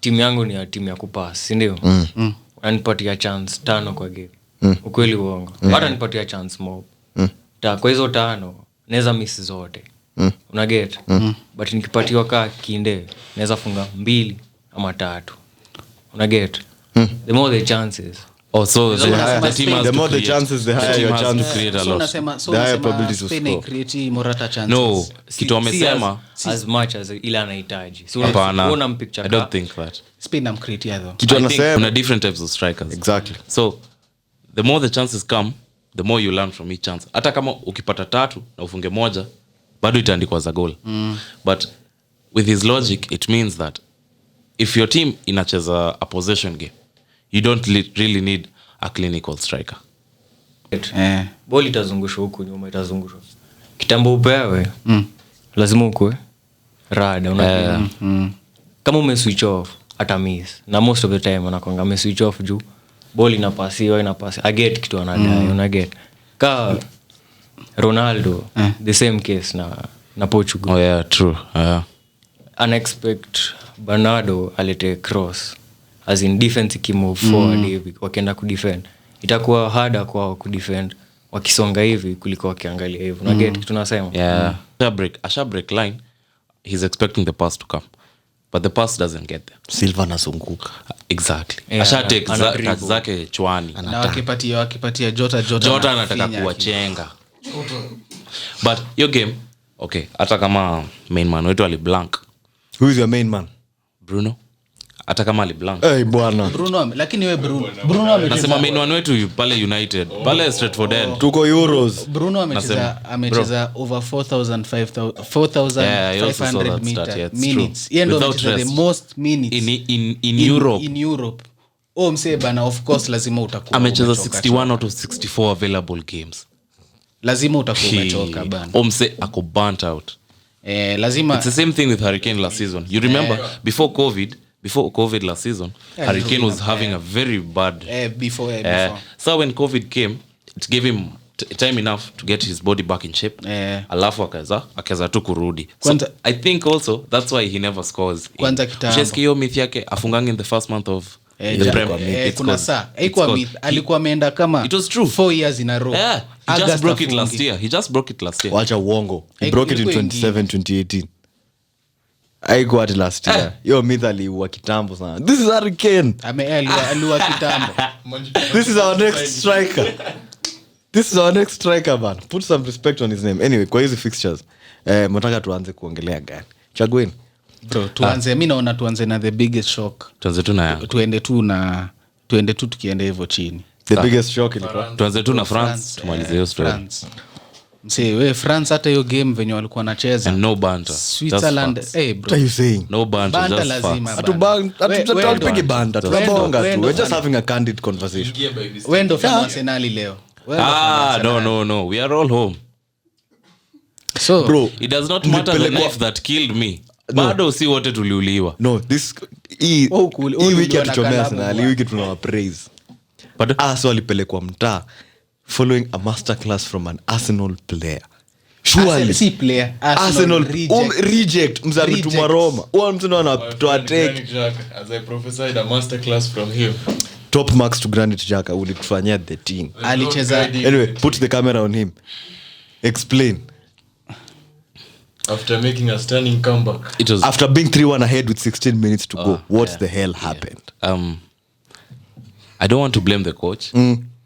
Timu yangu ni timu ya kupass, si ndio? Anipatia chance 5 kwa game. Ukweli uongo. Hata nipatia chance mob. Kwa hizo 5 naweza miss zote. Una get? But nikipatiwa kinde naweza funga 2 ama 3. Una get? The more the chances. So the team has the more the chances, the higher your chance to create a lot. The higher probability to score. Create Morata chances. No, kitu amesema as much as ile anahitaji. So hapana, picture. I don't think that. Spain am create though. Kitu anasema kuna different types of strikers. Exactly. So the more the chances come, the more you learn from each chance. Hata kama ukipata 3 na ufunge 1, bado itaandikwa za goal. But with his logic, it means that if your team inacheza a possession game, you don't really need a clinical striker. Ball itazungushwa huko nyuma, itazungushwa kitambo upewe. Lazima ukue rada, unajua. Kama ume switch off hata miss, na most of the time anakonga ume switch off juu ball inapasiwa I get kitu anadai, una get. Ka Ronaldo the same case na Portugal. Oh yeah, true. Unexpected Bernardo alete cross as in defense kimove forward hivi wakienda kudefend, itakuwa harder kwa kudefend wakisonga hivi kuliko wakiangalia hivi. Una get kitu nasema? Yeah. Asha break line, he's expecting the pass to come, but the pass doesn't get there. Silva anazunguka. Exactly. Yeah, Asha take touch zake chwani. Na wakipatia Jota anataka kuwachenga. But your game, okay, hata kama main man wetu ali blank. Who is your main man? Bruno. Hata kama ali blank. Bwana. Bruno, lakini wewe Bruno amecheza. Nasema main man wetu pale United, pale Stratford End. Tuko Euros. Bruno amecheza over 4,500 minutes. Yeye ndo the most minutes in Europe. In Europe. Mse bana, of course lazima utakuwa. Amecheza 61 out of 64 available games. Lazima utakuwa umechoka bana. Mse ako burnt out. Lazima. It's the same thing with Hurricane last season. You remember before COVID last season, Hurricane was having a very bad before. So when COVID came, it gave him time enough to get his body back in shape. Alafu akaza tu kurudi. So I think also that's why he never scores. Kwanza kitambo. Hiyo myth yake afungangi in the first month of the Premier. Kuna saa haikuwa myth, alikuwa ameenda kama it was true 4 years in a row. Yeah, he just broke it last year. Wacha uongo. He broke it in 2018. Haikuwa ati last year. Yo myth aliua kitambo sana. This is Hurricane. Aliua kitambo. This is our next striker man. Put some respect on his name. Anyway, kwa hizi fixtures mtaka tuanze kuongelea gani? Chagueni. Bro, mimi naona tuanze na the biggest shock. Tuanze tu na tuende tu tukienda hivyo chini. The biggest shock ilikuwa tuanze tu na France tumalize hiyo story. Mse France hata hiyo game venye walikuwa wanacheza. And no banter. Switzerland, bro. What are you saying? No banter, banta just lazima. Atupige banta. Tunabonga tu. We're just having a candid conversation. When do Arsenal leo? No. We are all home. So, bro, it does not matter the knife that killed me. Bado si wote tuliuliwa. No, this hii wiki atuchomea sana. Hii wiki tunawa praise. But walipelekwa mtaa following a masterclass from an Arsenal player. Surely si player, Arsenal reject mzamituma Roma. Huwa mtu anatoa take as I prophesied a masterclass from him. Top marks to Granit Xhaka ulitufanyia the team. Alicheza. Anyway, put the camera on him. Explain. After making a stunning comeback. It was after being 3-1 ahead with 16 minutes to go. What the hell happened? I don't want to blame the coach,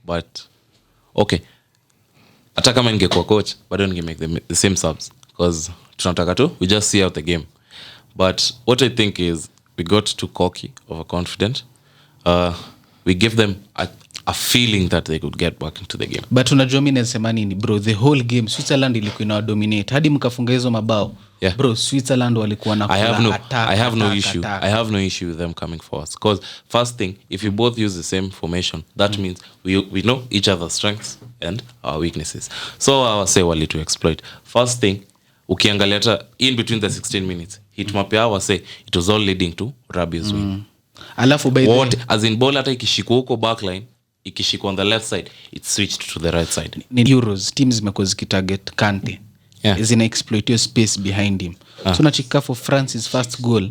but okay. Hata kama ningekuwa coach, bado ningemake the same subs because tunataka tu we just see out the game. But what I think is we got too cocky, overconfident. We give them a feeling that they could get back into the game. But unajua mimi nasema nini bro, the whole game Switzerland ilikuwa ina dominate hadi mkafunga hizo mabao. Yeah. Bro, Switzerland walikuwa na I have no issue with them coming for us because first thing, if you both use the same formation, that means we know each other's strengths and our weaknesses. So I say wali to exploit. First thing, ukiangalia hata in between the 16 minutes, hitmap yao say it was all leading to Rabiot's win. Alafu by what as in ball hata ikishikwa huko backline, ikishikwa on the left side, it switched to the right side. Ni Euros teams zimekuwa zikitarget Kante. Yeah. Zina exploit your space behind him. So nachika for France's first goal.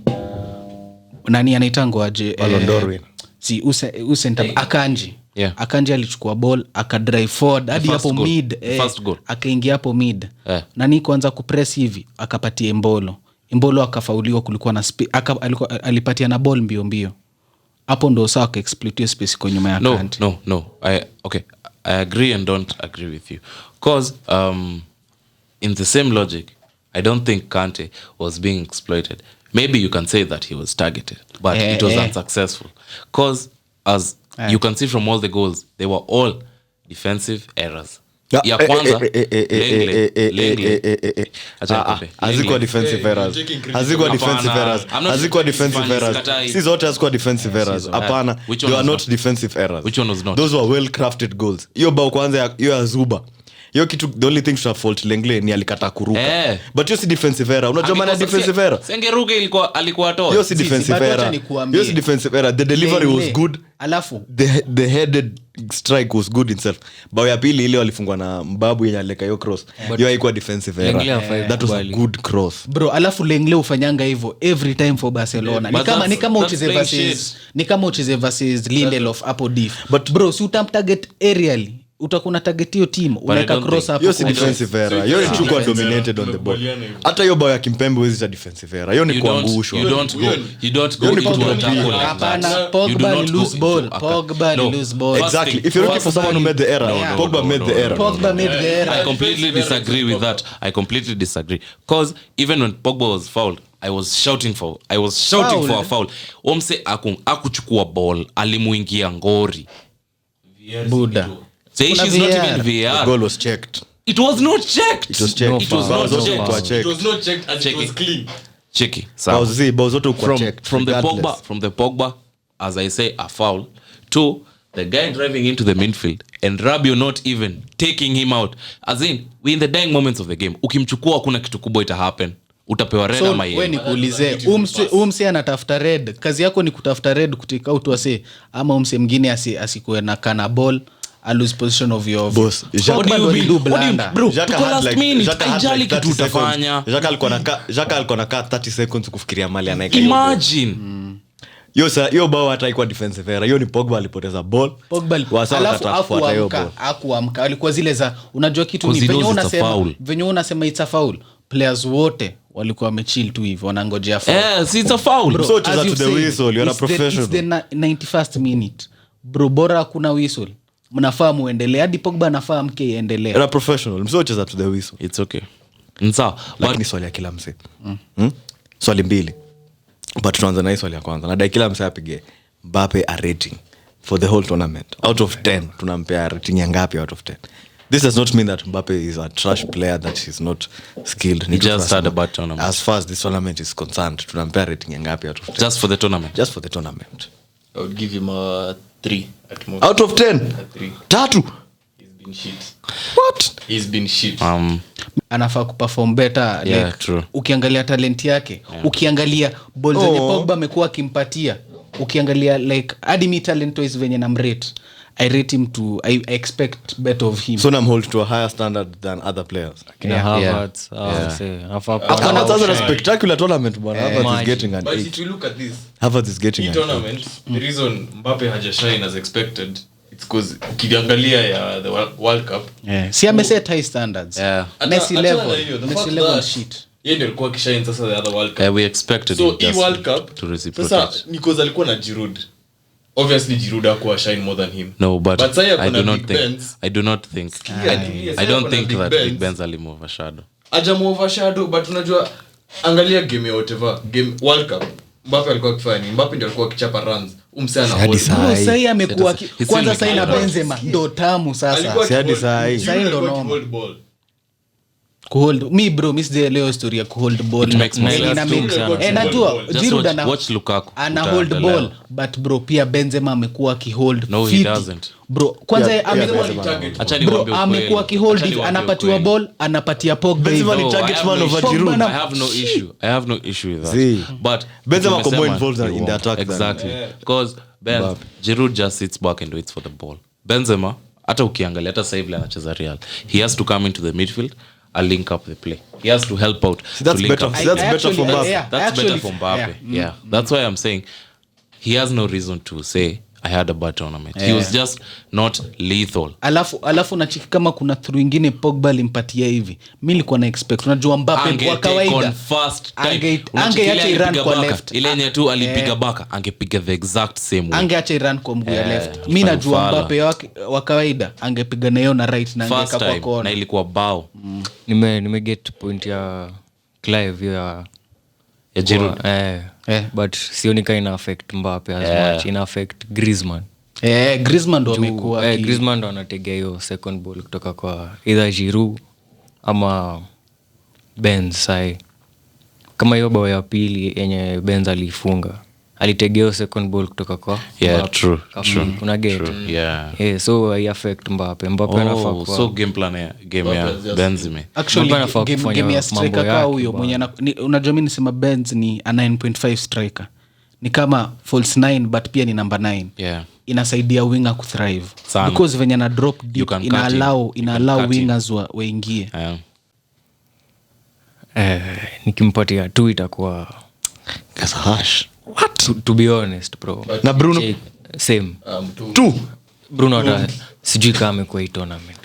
nani anaitangwa aje Ballon d'Or winner. si usenta Akanji. Yeah. Akanji alichukua ball akadrive forward hadi first hapo goal. mid First goal. akaingia hapo mid. Nani kwanza kupress hivi akapatia Embolo akafauliwa, kulikuwa na alipatia na ball mbio hapo ndo sawa akaexploit space kwa nyuma ya Kante. No. I agree and don't agree with you. Because in the same logic, I don't think Kante was being exploited. Maybe you can say that he was targeted, but it was unsuccessful. Because as you can see from all the goals, they were all defensive errors. Ya kwanza hazikuwa defensive errors. Hazikuwa defensive errors. Hazikuwa defensive errors. Si zote hazikuwa defensive errors. Hapana. They were not defensive errors. Which one was not? Those were well crafted goals. Hiyo bao kwanza hiyo ya Zuba. Hiyo kitu, the only thing to fault Lenglet ni alikata kuruka. But hiyo si defensive error. Unajua maana defensive error? Sengeruke alikuwa toa. Hiyo si defensive error. Hiyo si defensive error. The delivery was good. Alafu the headed strike was good itself. Bao ya pili ile walifungwa na Mbabu yenye aleka hiyo cross. Hiyo haikuwa defensive error. That was a good cross. Bro, alafu Lenglet ufanyanga hivyo every time for Barcelona. Ni kama ucheze versus Lindelof hapo diff. But bro, si utamtarget aerially. Utakuna target hiyo team unaweka cross hapo. Hiyo si defensive error. Hiyo ni chukua dominated on the ball. Hata hiyo bao ya Kimpembe huwezi ta defensive error. Hiyo ni kuangushwa. You don't go into a tackle. Hapana, Pogba lose ball. Exactly. If you're looking for someone who made the error, Pogba made the error. I completely disagree with that. Because even when Pogba was fouled, I was shouting for a foul. Omse akuchukua ball, alimuingia ngori. Buda. The issue is not even VAR. The goal was checked. It was not checked. It was checked. It was not checked and it was clean. Checky. From the Pogba, as I say, a foul, to the guy driving into the midfield and Rabiot not even taking him out. As in, we in the dying moments of the game. Ukimchukua hakuna kitu kubwa ita happen. Utapewa red ama yeye. Wewe nikuulize, umse anatafuta red. Kazi yako ni kutafuta red kutika out wase ama umse mwingine asikuwe na kana ball. A lose position of your boss. Bro, tuko last minute. Ajali kitu utafanya. Jaka alikuwa na 30 seconds kufikiria mali anaika. Imagine. Hiyo bao hata haikuwa defensive error. Hiyo ni Pogba alipoteza ball. Alafu akuamka. Alikuwa zile za unajua kitu ni venye unasema it's a foul. Players wote walikuwa wamechill tu hivyo wanangojea foul. Si it's a foul. So to the whistle, you're a professional. It's the 91st minute. Bro, bora hakuna whistle. Mnafaa muendelee hadi Pogba anafaa mke iendelee. You're a professional. Msocheza to the whistle. It's okay. Nsa, lakini swali ya kila mse. Swali mbili. But tuanze na swali ya kwanza. Na dai kila mse apige Mbappe a rating for the whole tournament. Out of 10 tunampea rating ya ngapi out of 10? This does not mean that Mbappe is a trash player, that he's not skilled. He just started a bad tournament. As far as this tournament is concerned, tunampea rating ya ngapi out of 10? Just for the tournament. Just for the tournament. I would give him a 3 at most. Out of 10? A 3. Tatu? He's been shit. What? He's been shit. Anafaa kuperform better. Yeah, like, true. Ukiangalia talent yake, ukiangalia ball zenye Pogba amekuwa akimpatia, ukiangalia like hadi mi talent wise venye na mrate, I rate him to I expect better of him. So I'm hold to a higher standard than other players. Havertz, Havertz a spectacular tournament, but Havertz is getting an 8. But if you look at this, Havertz is getting an 8. tournament, the reason Mbappe hajashine as expected, it's because ukiangalia ya the World Cup. Si ameset high standards. Messi level shit. Yeye ndio alikuwa kishine sasa the other World Cup. We expected so him World Cup to reciprocate. Sasa because alikuwa na Giroud. Obviously Giroud hakuwa shine more than him. No, but I do not think that Big Benz overshadow. Ajamu overshadow, but unajua angalia game ya whatever game World Cup. Mbappe alikuwa akifanya. Mbappe ndio alikuwa akichapa runs. Umsana hold. Sasa amekuwa kwanza sasa na Benzema ndo tamu sasa. Si hadi saa hii. Sasa ndo normal. Kuhold me bro, miss the leo story ya kuhold ball. Najua Giroud ana hold ball, but bro pia Benzema amekuwa akihold. No, he doesn't. Bro kwanza amekuwa akihold, anapatiwa ball, anapatia Pogba. Benzema ni target man over Giroud. I have no issue with that. But Benzema more involved in the attack. Exactly. Because Giroud just sits back and waits for the ball. Benzema hata ukiangalia hata sasa hivi anacheza Real, he has to come into the midfield a link up the play. He has to help out. See, that's to link better. up. See, that's better for Mbappe. That's better for Mbappe. Yeah. That's why I'm saying he has no reason to say I had a bad tournament. He was just not lethal. Alafu nachiki kama kuna through ingine Pogba alimpatia hivi. Mimi nilikuwa na expect unajua Mbappe kwa kawaida angeacha Iran kwa left. Ile yenye tu alipiga baka angepiga the exact same way. Angeacha Iran kwa mguu ya left. Mimi najua Mbappe wa kawaida angepiga nayo na right na angeka kwa kona. Na ilikuwa bao. Nime get point ya Clive ya Giroud. But sioni ka ina affect Mbappe as much, ina affect Griezmann. Griezmann ndo amekuwa Griezmann ndo anategea hiyo second ball kutoka kwa either Giroud ama Benz. Sai kama hiyo bao ya pili yenye Benz alifunga, alitegea hiyo second ball kutoka kwa True. Kuna get so I affect Mbappe anafaa kwa so game plan ya Benzema. Actually game ya striker kwa huyo mwenye unajua mimi nisema Benz ni a 9.5 striker, ni kama false 9 but pia ni number 9. Inasaidia winger ku thrive because venye na drop deep ina allow wingers waingie. Nikimpatia tu itakuwa hash. What? To be honest bro. Na Bruno same. Two. Bruno hata sijui kama amekuwa hii tournament.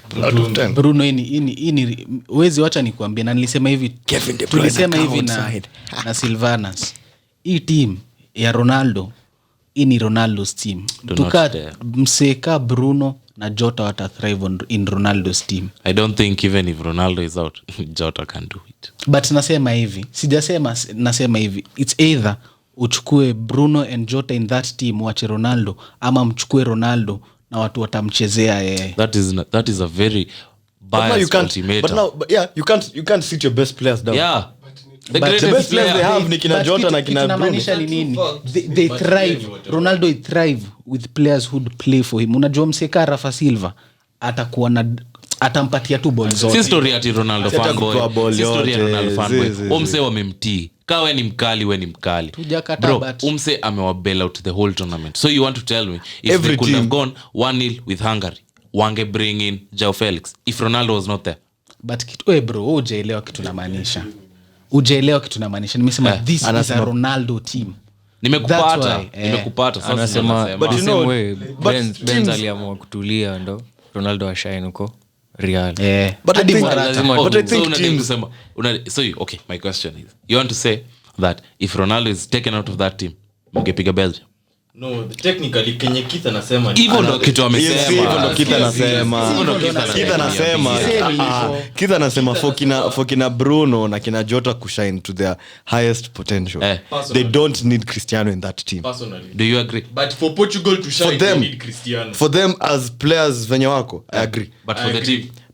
Bruno ini uwezi wacha nikwambie, na nilisema hivi tulisema hivi na Silvanas. Hii team ya Ronaldo ini Ronaldo's team. Mseka Bruno na Jota wata thrive in Ronaldo's team. I don't think even if Ronaldo is out Jota can do it. But nasema hivi it's either uchukue Bruno and Jota in that team wache Ronaldo, ama mchukue Ronaldo na watu watamchezea yeye. That is a very biased ultimatum. But now you can't sit your best players down. The best players they have ni kina Jota na kina Bruno. Tunamaanisha ni nini? They thrive. Ronaldo thrive with players who play for him. Unajua mseka Rafa Silva atakuwa na atampatia tu ball zote. Si story ati Ronaldo fanboy. Si story ya Ronaldo fanboy. Umse wamemtii. Kawe ni mkali. Bro, umse amewabail out the whole tournament. So you want to tell me if they could have gone 1-0 with Hungary, wange bring in Joao Felix if Ronaldo was not there? But bro, hujaelewa kitu namaanisha. Nimesema this is a Ronaldo team. Nimekupata. Anasema but same way Benz aliamua kutulia ndo Ronaldo ashine huko Real. But I think teams okay, my question is, you want to say that if Ronaldo is taken out of that team mngepiga Belgium? No, technically Kenya Kita nasema hivyo ndo kitu amesema. Kita nasema for kina Bruno na kina Jota kushine to their highest potential. They don't need Cristiano in that team. Personally. Do you agree? But for Portugal to shine they need Cristiano. For them as players venye wako, I agree.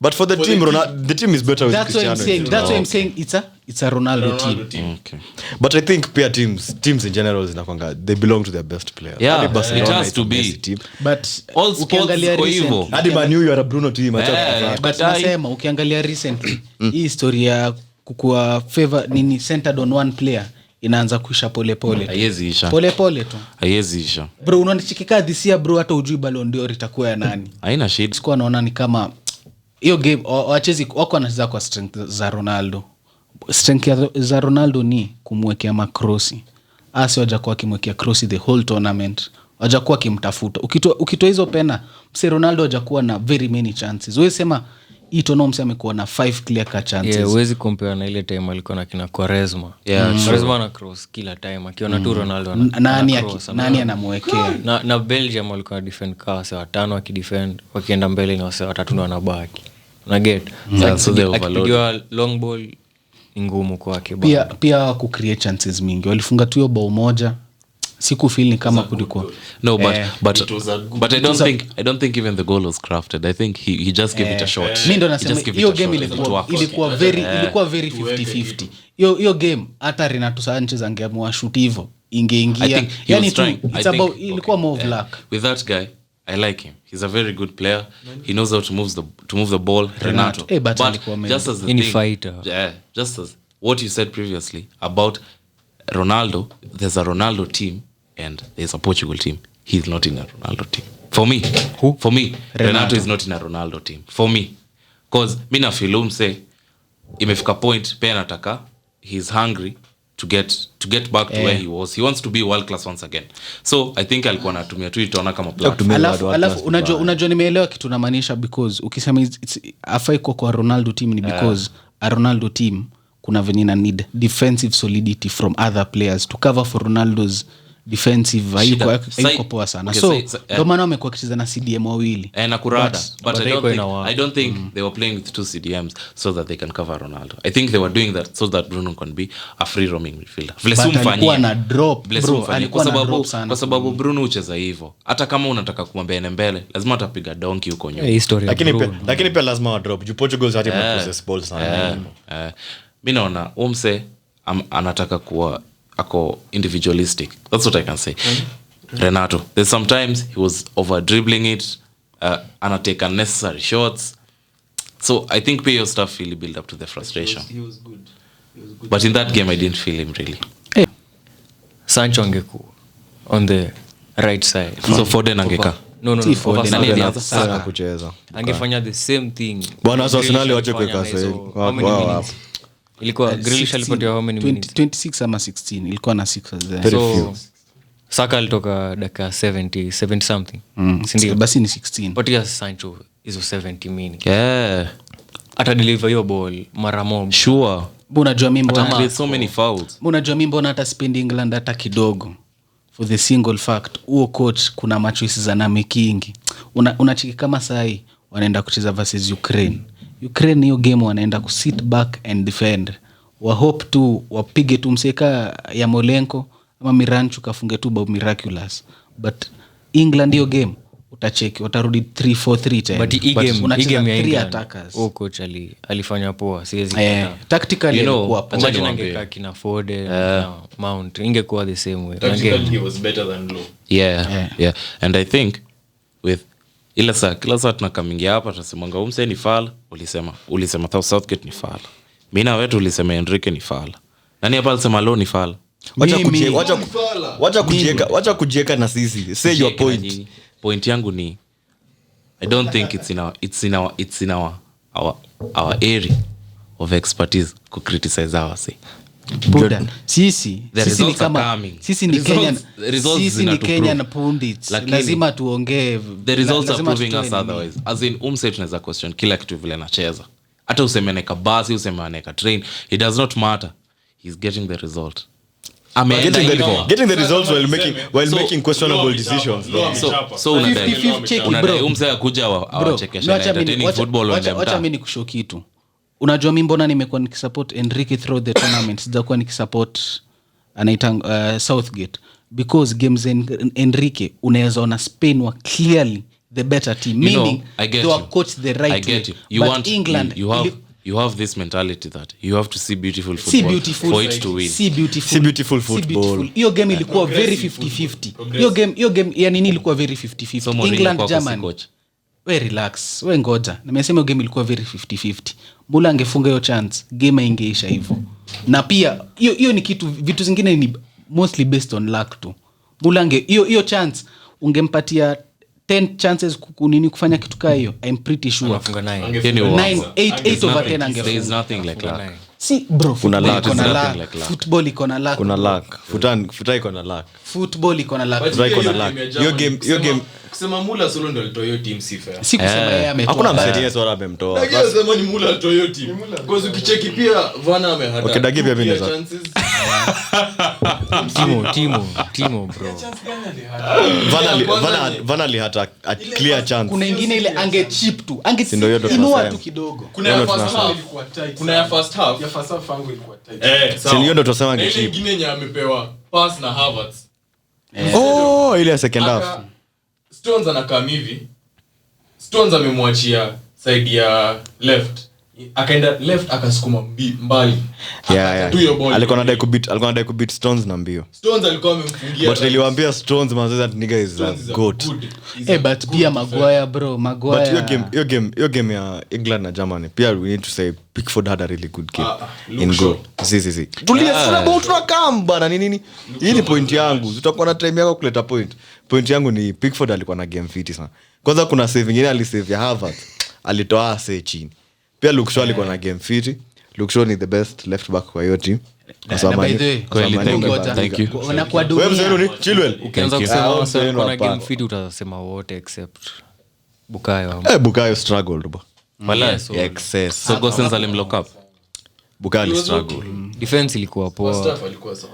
But for the team, Ronaldo, the team is better with Cristiano. That's why I'm saying it's a Ronaldo team. Okay. But I think pia teams in general zinakwanga they belong to their best players. It has to be. But all sports go hivyo. Hadi Man U you are a Bruno team. But nasema ukiangalia recently hii historia kukua favor nini centered on one player inaanza kuisha pole. Haiwezi isha. Pole tu. Haiwezi isha. Bro, unanichikika this year bro, hata ujui Ballon d'Or itakuwa ya nani. Haina shida. Sikuwa naona ni kama hiyo game wachezi wako wanacheza kwa strength za Ronaldo. Strength za Ronaldo ni kumwekea makrosi. Hajakuwa akimwekea cross the whole tournament. Hajakuwa akimtafuta. Ukitoa hizo pena, mse Ronaldo hajakuwa na very many chances. Wewe sema Itono mse amekuwa na 5 clear cut chances. Huwezi compare na ile time alikuwa na kina Quaresma. Quaresma na cross kila time. Akiona tu Ronaldo nani anamwekea. Na Belgium walikuwa defend kasi watano wakidefend, wakienda mbele na wase watatu ndo wanabaki. Una get? So they overload. Akijua long ball ngumu kwake bana. Pia ku create chances mingi. Walifunga tu hiyo bao moja. Siku feel ni kama kulikuwa. No, but I don't think even the goal was crafted. I think he just gave it a shot. Mimi ndo nasema hiyo game ilikuwa very 50-50. Hiyo game hata Renato Sanchez angeamua shoot hivyo ingeingia. Yani it's about ilikuwa more of luck. With that guy, I like him. He's a very good player. He knows how to move the ball. Renato. But just as the in thing, fighter. Just as what you said previously about Ronaldo, there's a Ronaldo team and there's a Portugal team. He's not in a Ronaldo team. For me, For me, Renato is not in a Ronaldo team. For me. Because mina feel say imefika point pia anataka he's hungry to get back to where he was. He wants to be world class once again. So I think alikuwa anatumia tu itaona kama platform. Alafu unajua nimeelewa kitu namaanisha, because ukisema afai kwa Ronaldo team ni because a Ronaldo team kuna venye na need defensive solidity from other players to cover for Ronaldo's defensive haiko poa sana. Okay, so ndio maana wamekuwa kicheza na CDM wawili na kurada, but I don't think they were playing with 2 CDMs so that they can cover Ronaldo. I think they were doing that so that Bruno can be a free roaming midfielder. Alikuwa na drop bro, kwa sababu Bruno hucheza hivyo. Hata kama unataka kumwambia mbele lazima atapiga donkey huko nyuma. Lakini pia lazima wa drop. Portugal hadi possess ball sana. Mimi naona umse anataka kuwa ako individualistic. That's what I can say. Renato, there's sometimes he was over dribbling it, anatake unnecessary shots. So I think pay your stuff really build up to the frustration. He was good. But in that game I didn't feel him really. Sancho angeku on the right side. So Foden angeka. No. Sana kucheza. Angefanya the same thing. Bwana Arsenal wache kuweka sawa. Ilikuwa Grealish alipotea how many minutes? 26 ama 16. Ilikuwa na 6 so Saka alitoka dakika 70 something. Ndio basi ni 16. But yes, Sancho hizo 70 minutes. Yeah. Ata deliver hiyo ball mara moja. Sure. Unajua mimi mbona so many fouls. Unajua mimi mbona hata spend England hata kidogo. For the single fact, huo coach kuna machoices za na making. Unachiki kama sahi wanaenda kucheza versus Ukraine hiyo game wanaenda ku sit back and defend. Wa hope tu wapige tu mseka ya Molenko ama Miranchu kafunge tu bao miraculous. But England hiyo game utacheki watarudi 3-4-3 tena. But hii game ya England coach alifanya poa, siwezi kuta. Tactically ilikuwa poa. Imagine angekaa kina Foden na Mount ingekuwa the same way. Tactically he was better than Low. Yeah. And I think with kila saa tunakamingia hapa tunasemanga umse ni fala, ulisema Southgate ni fala. Mimi na wetu ulisema Enrique ni fala. Nani hapa alisema Low ni fala? Wacha kujieka na sisi. Say your point. Point yangu ni I don't think it's in our area of expertise to criticize ourselves. Sisi ni kama sisi ni Kenyan pundits. Lazima tuongee. The results are proving us otherwise. As in umset tunaweza question kila kitu vile anacheza. Hata useme aneka basi, useme aneka train, it does not matter. He's getting the result. Getting the results while making questionable decisions. So unadai umse akuja awachekesha na entertaining football on them. Wacha mimi nikushow kitu. Unajua mimi mbona nimekuwa nikisupport Enrique through the tournament, sijakuwa nikisupport anaita Southgate, because games Enrique unaweza ona Spain were clearly the better team, meaning they were coached the right way. But England you have this mentality that you have to see beautiful football for it to win. See beautiful football. Hiyo game ilikuwa very 50-50. Hiyo game ya nini ilikuwa very 50-50. England Germany. We relax. We ngoja. Nimesema hiyo game ilikuwa very 50-50. Mbula angefunga hiyo chance, game ingeisha hivyo. Na pia hiyo ni vitu zingine ni mostly based on luck tu. Mbula hiyo chance ungempatia 10 chances kufanya kitu kama hiyo, I'm pretty sure 8 over 10 angefunga. There is nothing like luck. Si bro, kuna luck. Football iko na luck. Kuna luck. Futa iko na luck. Football iko na luck. Futa iko na luck. Hiyo game kusema Mula solo ndio alitoa hiyo team si fair. Si kusema yeye ametoa. Hakuna msaidizi wala amemtoa. Lakini sema ni Mula alitoa hiyo team. Because ukicheki pia Vana amehata. Okay, Dagi pia mimi Timo bro. Vana alihata a clear chance. Kuna nyingine ile ange chip tu. Inua tu kidogo. Kuna ya first half ilikuwa tight. Ya first half fangu ilikuwa tight. Sawa. Ndio ndo tunasema ange chip. Ile nyingine yenye amepewa pass na Havertz. Ile ya second half. Stones anakaa hivi. Stones amemwachia side ya left. Akaenda left akasukuma mbali. Alikuwa anadai kubit Stones na mbio. Stones alikuwa amemfungia. But niliwaambia Stones manze that nigga is a goat. But pia Maguire bro, Maguire. But your game ya England na Germany. Pia we need to say Pickford had a really good game in goal. Si. Tunakam bana nini? Hii ni point yangu. Tutakuwa na time yako kuleta point. Point yangu ni Pickford alikuwa na game fit sana. Kwanza kuna save nyingine alisave ya Havertz. Alitoa ase chini. Pia Luke Shaw alikuwa na game fit. Luke Shaw ni the best left back kwa hiyo team. Na by the way, Kweli, thank you. Unakuwa Wewe mzee dunia. ni Chilwell. ukianza you. kusema Ah, Arsenal mzee kuna hapa. game fit utasema wote except Bukayo. Bukayo struggled bro. Wala. Excess. So Gosens alimlock up. Bukayo struggled. Defense ilikuwa poa. Staff alikuwa sawa.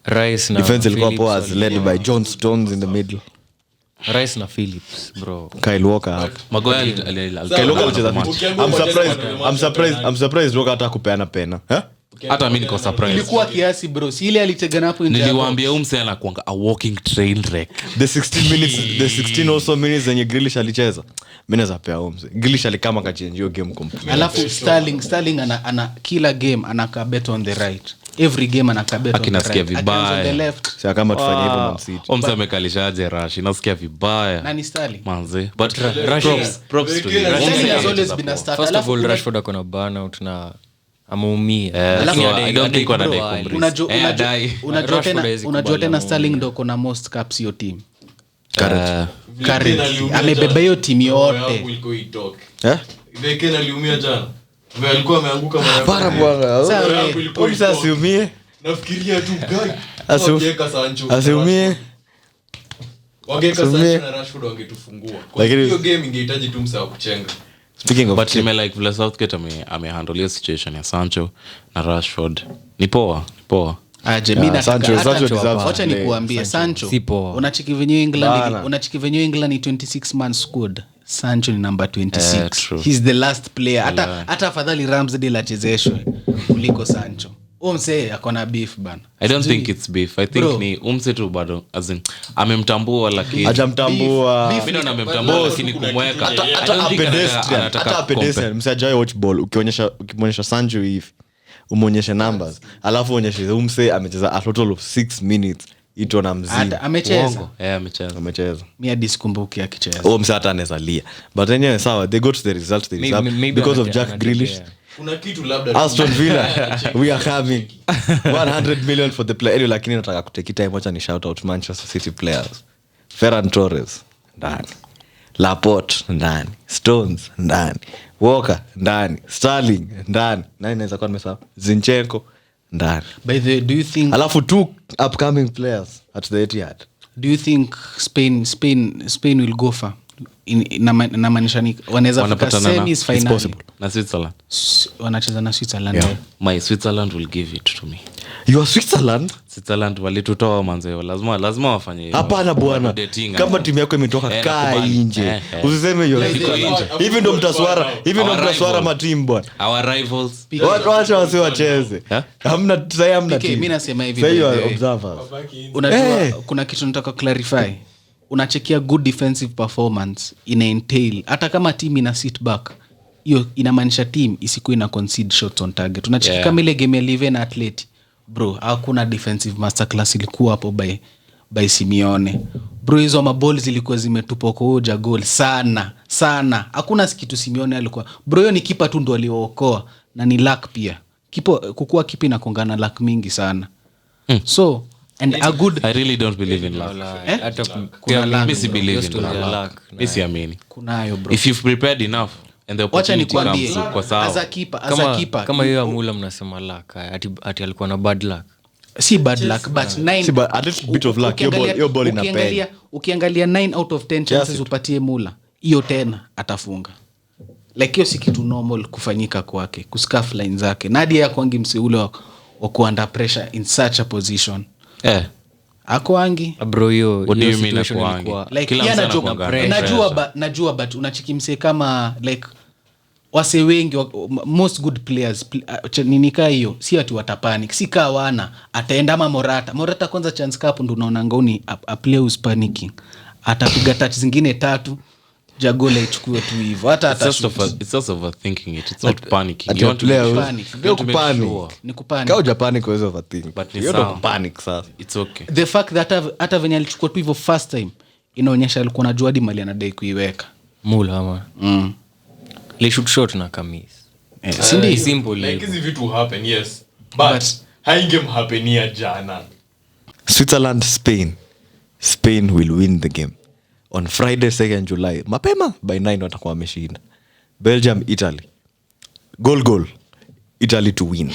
Rice na Defense ilikuwa Phillips poa as led by John Stones in the middle. Rice na Phillips bro. Kyle Walker hapo. Magoya Kyle Walker alicheza vizuri. I'm surprised Walker hata kupeana pena. hata mimi niko surprised. Ilikuwa kiasi bro. Si ile alitegana hapo nje. Niliwaambia umse anakuanga a walking train wreck. The 16 also minutes zenye Grealish alicheza. Mimi naweza pea umse. Grealish alikama kachange hiyo game complete. Alafu Sterling ana kila game anaka bet on the right. Every game anaka bet on the Akinasikia right. vibaya. Against on the left. Sasa kama tufanye hivyo Man City. Umse amekalishaje Rush. Nasikia vibaya. Nani Sterling? Manze. But Rush- props to you. Sterling has Rush always been a starter. First of Alafu all kuna- Rashford akona burnout na ameumia. Alafu Lakini I don't think wanadai bro, kumbrace. unajua Adai. unajua Rashford tena hawezi unajua kubali tena amuumie. Sterling ndo kona most caps hiyo team. Correct. Currently amebeba hiyo team yote. Ilikuwa itoke. Eh? Aliumia jana. Vile alikuwa ameanguka mara Para bwana. Sasa wewe, Umse asiumie. nafikiria tu guy. Asiu- Wangeweka Sancho. Asiumie. Wangeweka Asiumie. Sancho na Rashford wangetufungua. Kwa Lakini- hiyo game ingehitaji tu msa wa kuchenga. Speaking of But like vile Southgate amehandle hiyo situation ya Sancho na Rashford. Ni poa. Aje mimi Sancho deserves to Wacha play. nikuambie Sancho. Si poa. Unachiki venye England Bana. unachiki venye England ni 26 man squad. Sancho ni number 26. True. He's the last player. Hata afadhali Ramsdale achezeshwe kuliko Sancho. Umse akona beef bana. I don't think it's beef. I think Bro. ni umse tu bado as in amemtambua lakini hajamtambua. mimi naona amemtambua lakini kumweka I don't think anataka hata pedestrian msajai watch ball ukimwonyesha Sancho hivi umuonyeshe numbers alafu uonyeshe umse amecheza a total of 6 minutes ito na mzima Hata amecheza. Uongo. Amecheza. amecheza Mimi hadi sikumbuki akicheza. umse hata anaweza lia but anyway sawa they got the result they deserve Maybe because of anate- Jack anatetea. Grealish Kuna kitu labda Aston Villa we are having 100 million for the player anyway lakini nataka kutake time wacha ni shout out Manchester City players Ferran Torres ndani Laporte ndani Stones ndani Walker ndani Sterling ndani nani naweza kuwa nimesahau Zinchenko ndani By the way, do alafu two upcoming players at the Etihad you think Spain will go far? Inamaanisha ni wanaweza fika Wanapatana na- semis it's finali. possible Na Switzerland. Wanacheza na Switzerland. Yeah. My Switzerland will give it to me. you are Switzerland Switzerland walitutoa manzeo lazima wafanye hivyo. hapana bwana Dating, kama timu yako imetoka kaa nakubali. nje usiseme you are Iko Switzerland. nje. hivi ndo mtaswara Our rival. matimu bwana Our rivals. watu wacha wasi wacheze Yeah? hamna sasa hamna PK, timu mimi nasema hivi, sasa you by are the way. observers Unajua kuna kitu nataka clarify. Unachekia good defensive performance ina entail hata kama team ina sit back. Hiyo inamaanisha team isikuwa ina concede shots on target. Unacheki kama ile game ya Live na Atleti. Bro, hakuna defensive masterclass ilikuwa hapo by Simeone. Bro, hizo maball zilikuwa zimetupwa kwa hoja goal sana. Hakuna kitu Simeone alikuwa. Bro, hiyo ni kipa tu ndo aliokoa na ni luck pia. Kukua kipa inakongana luck mingi sana. So and a good I really don't believe in luck. Hata Kuna luck, Mimi si believe in story ya luck. luck. Mimi siamini. kunayo bro. If you've prepared enough and the Wacha opportunity nikwambie comes kwa sawa. as a keeper kama hiyo amula mnasema luck ati alikuwa na bad luck si bad luck but 9 See, but a little bit of luck. Your ball in a pen. ukiangalia 9 out of 10 chances upatie mula hiyo tena atafunga like hiyo si kitu normal kufanyika kwake kuscarf line zake nadi ya kwangi mseule wa kuwa under pressure in such a position akwangi bro hiyo What do you mean situation hakuangi? ilikuwa like Kila yeye msana anajua kuanga under najua but unachikimse kama like wase wengi most good players ninika hiyo si ati watapanic si kaa wana ataenda ama Morata kwanza chance cup ndo unaona ngoni a player who's panicking atapiga touch zingine 3 jagola ichukue tu hivyo hata It's just overthinking it. It's not panicking. At You your want to make player sure. panic. You want to make Panic. sure. ni kupanic Kau Japan iko hizo overthink. But ni Hiyo ndo sawa. kupanic sasa. It's okay. the fact that hata venye alichukua tu hivyo first time inaonyesha alikuwa anajua hadi mali anadai kuiweka mula ama le shoot shot na kamis si ndio? simple like hizi vitu happen yes but haingem happenia jana Switzerland Spain will win the game on Friday 2nd July mapema by 9 watakuwa wameshinda. Belgium Italy goal Italy to win.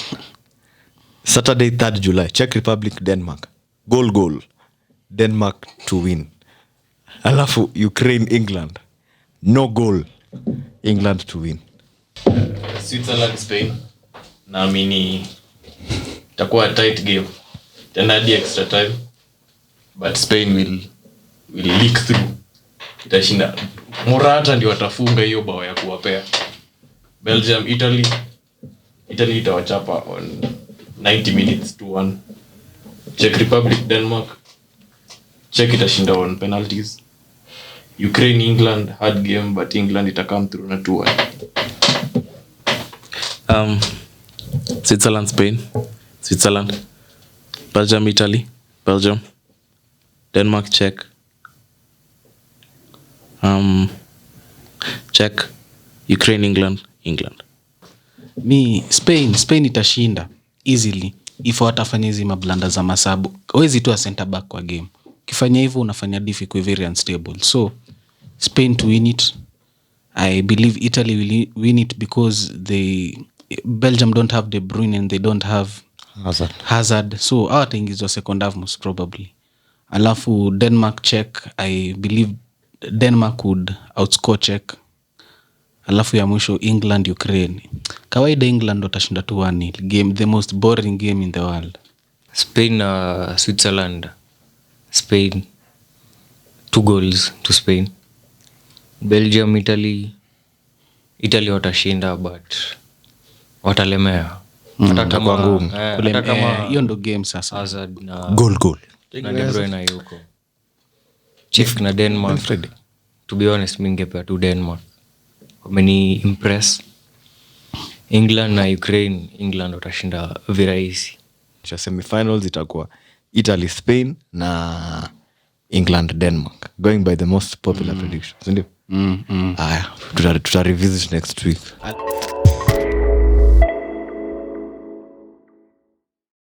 Saturday 3rd July, Czech Republic Denmark, goal Denmark to win. Alafu Ukraine England, no goal, England to win. Switzerland Spain, naamini itakuwa a tight game tena hadi extra time, but Spain will leak through. Itashinda. Morata ndio watafunga hiyo bao ya kuwapea. Belgium Italy itawachapa on 90 minutes to 1. Czech Republic Denmark, Czech itashinda on penalties. Ukraine England, hard game, but England itakam through na 2-1. Switzerland Spain, Switzerland, Belgium Italy, Belgium, Denmark Czech, Czech, Ukraine England, England. Mi Spain itashinda easily if watafanya hizi mablanda za masabu. Hawezi tu center back kwa game. Ukifanya hivyo unafanya difficult, very unstable. So Spain to win it. I believe Italy will win it because Belgium don't have De Bruyne and they don't have Hazard. So hawataingizwa second half most probably. Alafu Denmark Czech, I believe Denmark would outscore Czech. Alafu ya mwisho England Ukraine. Kawaida England watashinda 2-1 game, the most boring game in the world. Spain Switzerland. Spain 2 goals to Spain. Belgium Italy watashinda but watalemea. Hata kama Hiyo ndo game sasa. Hazard na Goal. na De Bruyne yuko. Czech na Denmark. To be honest, mimi ningepea tu Denmark. Wameni impress. England na Ukraine, England watashinda virahisi. Semifinals itakuwa Italy Spain na England Denmark, going by the most popular predictions, ndio. Tuta revisit next week.